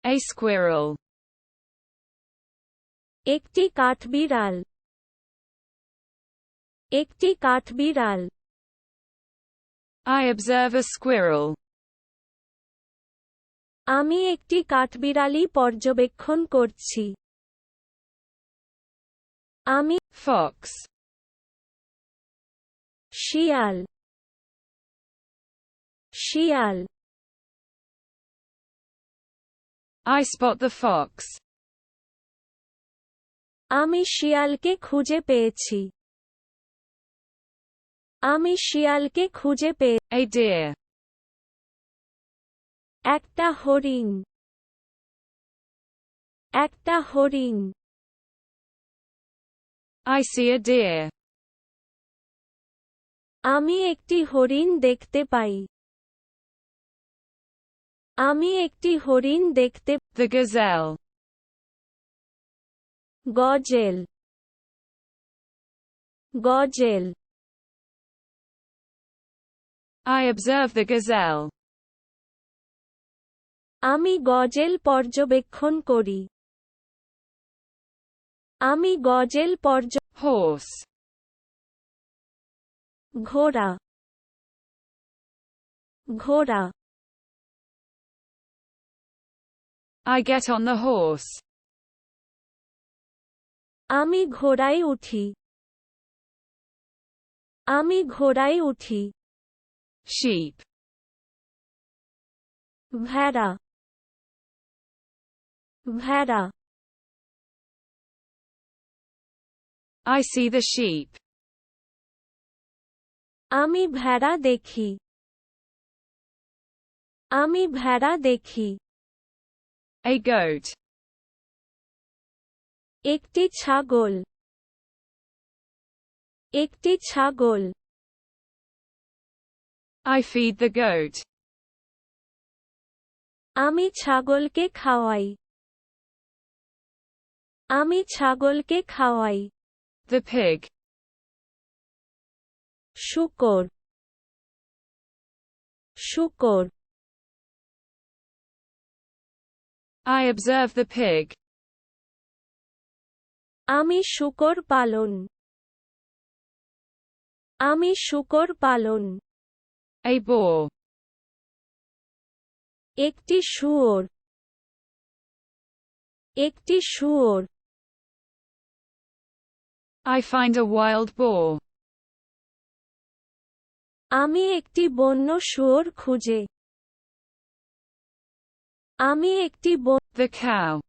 A squirrel. একটি কাঠবিড়াল। একটি কাঠবিড়াল। I observe a squirrel. আমি একটি কাঠবিড়ালি পর্যবেক্ষণ করছি। আমি Fox. শিয়াল। শিয়াল। I spot the fox. আমি শিয়ালকে খুঁজে পেয়েছি। আমি শিয়ালকে খুঁজে পেয়ে। A deer. একটা হরিণ। একটা হরিণ। I see a deer. আমি একটি হরিণ দেখতে পাই। আমি একটি হরিণ দেখতে। The gazelle. গজেল। গজেল। I observe the gazelle. আমি গজেল পর্যবেক্ষণ করি। আমি গজেল Horse. ঘোড়া। ঘোড়া। I get on the horse. আমি ঘোড়ায় উঠি। আমি ঘোড়ায় উঠি। Sheep. ভেড়া। ভেড়া। I see the sheep. আমি ভেড়া দেখি। আমি ভেড়া দেখি। A goat. একটি ছাগল। একটি ছাগল। I feed the goat. আমি ছাগলকে খাওয়াই। আমি ছাগলকে খাওয়াই। The pig. শূকর। শূকর। I observe the pig. আমি শূকর পালন। আমি শূকর পালন। A boar. একটি শুয়োর। একটি শুয়োর। I find a wild boar. আমি একটি বন্য শুয়োর খুঁজে। আমি একটি The cow.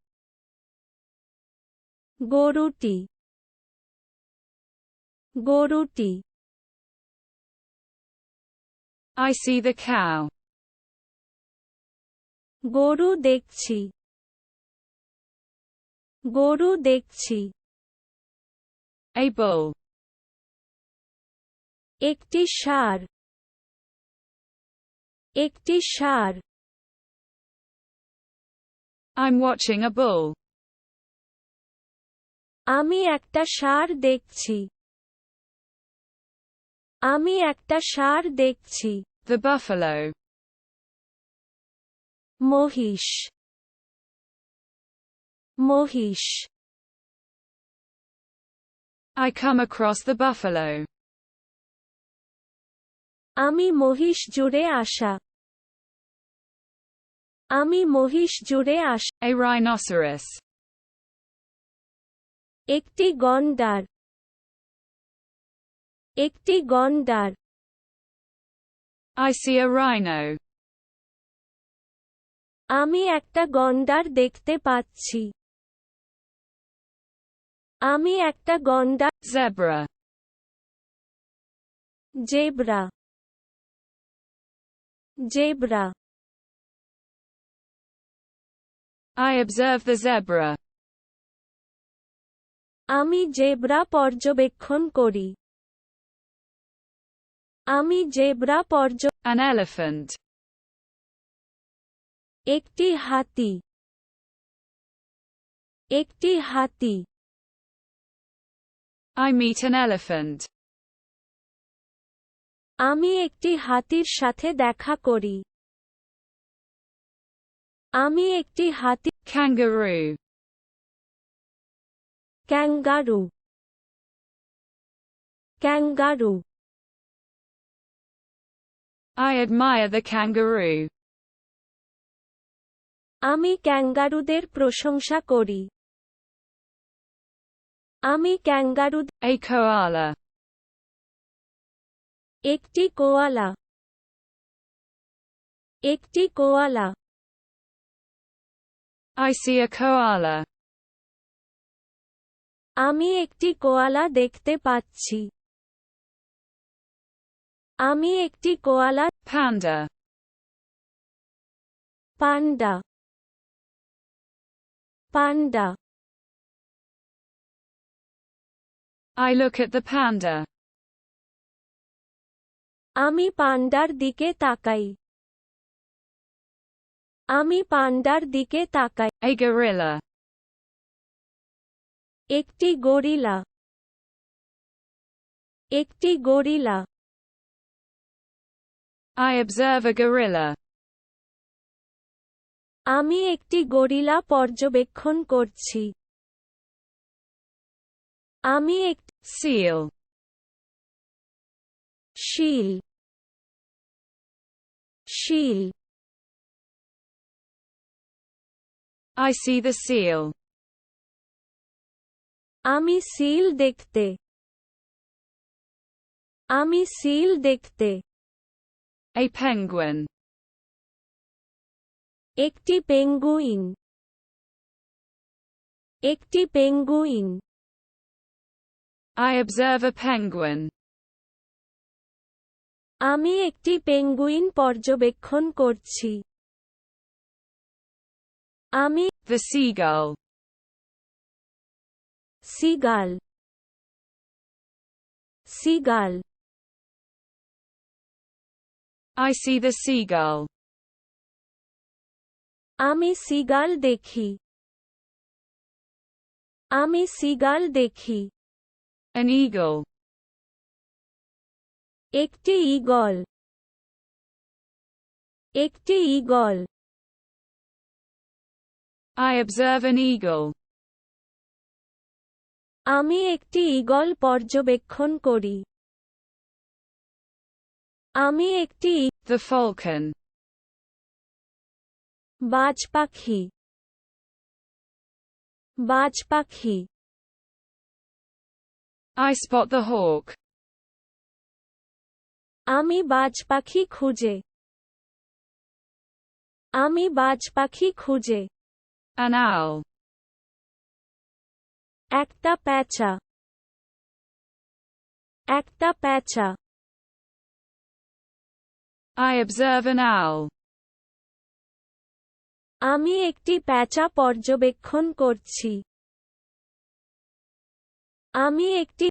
গরুটি। গরুটি। I see the cow. গরু দেখছি। গরু দেখছি। A bull. একটি ষাঁড়। একটি ষাঁড়। I'm watching a bull. আমি একটা ষাঁড় দেখছি। আমি একটা ষাঁড় দেখছি। The buffalo. মহিষ। মহিষ। I come across the buffalo. আমি মহিষ জুড়ে আসা। আমি মহিষ জুড়ে আসা। A rhinoceros. একটি গন্ডার। একটি গন্ডার। I see a rhino. আমি একটা গন্ডার দেখতে পাচ্ছি। আমি একটা গন্ডার। Zebra. Zebra. Zebra. I observe the zebra. আমি জেব্রা পর্যবেক্ষণ করি। আমি জেব্রা An elephant. একটি হাতি। একটি হাতি। I meet an elephant. আমি একটি হাতির সাথে দেখা করি। আমি একটি হাতি। Kangaroo. Kangaroo. Kangaroo. I admire the kangaroo. আমি ক্যাঙ্গারুদের প্রশংসা করি। আমি ক্যাঙ্গারু। A koala. একটি কোয়ালা। একটি কোয়ালা। I see a koala. আমি একটি কোয়ালা দেখতে পাচ্ছি। আমি একটি কোয়ালা। Panda. Panda. Panda. I look at the panda. আমি পান্ডার দিকে তাকাই। আমি পান্ডার দিকে তাকাই। A gorilla. একটি গরিলা। একটি gorilla. I observe a gorilla. আমি একটি গরিলা পর্যবেক্ষণ করছি। আমি একটি Seal. শিল। শিল। I see the seal. আমি সিল দেখতে। আমি সিল দেখতে। A penguin. একটি পেঙ্গুইন। একটি penguin. I observe a penguin. আমি একটি পেঙ্গুইন পর্যবেক্ষণ করছি। আমি The seagull. Seagull. Seagull. I see the seagull. আমি সিগাল দেখি। আমি সিগাল দেখি। An eagle. একটি ঈগল। একটি eagle. I observe an eagle. আমি একটি ঈগল পর্যবেক্ষণ করি। আমি একটি The falcon. বাজ পাখি। বাজ পাখি। I spot the hawk. আমি বাজ পাখি খুঁজে। আমি বাজ পাখি খুঁজে। An owl. একটা প্যাঁচা। একটা প্যাঁচা। I observe an owl. আমি একটি প্যাঁচা পর্যবেক্ষণ করছি। আমি একটি